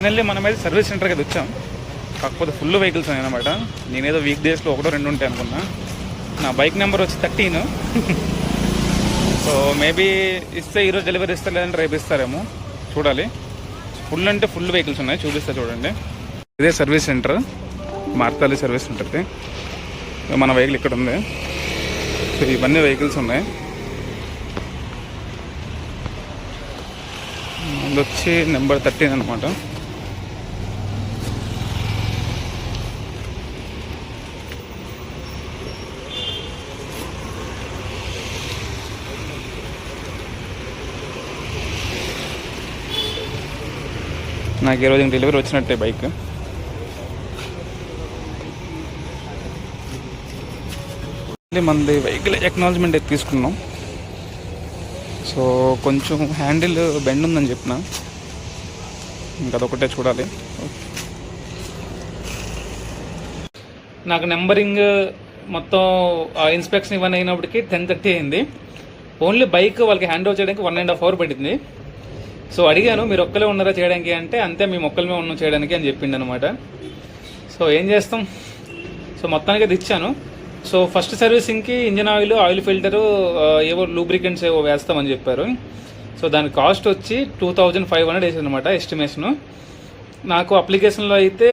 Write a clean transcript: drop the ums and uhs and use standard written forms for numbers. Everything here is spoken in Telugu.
ఫైనల్లీ మనమైతే సర్వీస్ సెంటర్కి అయితే వచ్చాం. కాకపోతే ఫుల్ వెహికల్స్ అనమాట. నేనేదో వీక్ డేస్లో ఒకటో రెండు ఉంటాయి అనుకున్నా. నా బైక్ నెంబర్ వచ్చి 13. సో మేబీ ఇస్తే ఈరోజు డెలివరీ ఇస్తారు, లేదంటే రేపు ఇస్తారేమో చూడాలి. ఫుల్ అంటే ఫుల్ వెహికల్స్ ఉన్నాయి, చూపిస్తా చూడండి. ఇదే సర్వీస్ సెంటర్, మార్తాలి సర్వీస్ సెంటర్కి. మన వెహికల్ ఇక్కడ ఉంది. సో ఇవన్నీ వెహికల్స్ ఉన్నాయి. ఇది వచ్చి నెంబర్ 13 అనమాట. నాకు ఈరోజు డెలివరీ వచ్చినట్టే బైక్. మనది వెహికల్ ఎక్నాలజ్మెంట్ అయితే తీసుకున్నాం. సో కొంచెం హ్యాండిల్ బెండ్ ఉందని చెప్పిన, ఇంకా అదొకటే చూడాలి. నాకు నెంబరింగ్ మొత్తం ఇన్స్పెక్షన్ ఇవన్నీ అయినప్పటికీ 10:30 అయింది. ఓన్లీ బైక్ వాళ్ళకి హ్యాండ్ ఓవర్ చేయడానికి 1.5 hour పట్టింది. సో అడిగాను, మీరు ఒక్కలే ఉన్నారా చేయడానికి అంటే, అంతే మేము ఒక్కలమే ఉన్నాం చేయడానికి అని చెప్పిండు అనమాట. సో ఏం చేస్తాం, సో మొత్తానికి అది ఇచ్చాను. సో ఫస్ట్ సర్వీసింగ్కి ఇంజిన్ ఆయిల్ ఫిల్టరు, ఏవో లూబ్రికెంట్స్ ఏవో వేస్తామని చెప్పారు. సో దాని కాస్ట్ వచ్చి 2500 వేసింది అనమాట ఎస్టిమేషను. నాకు అప్లికేషన్లో అయితే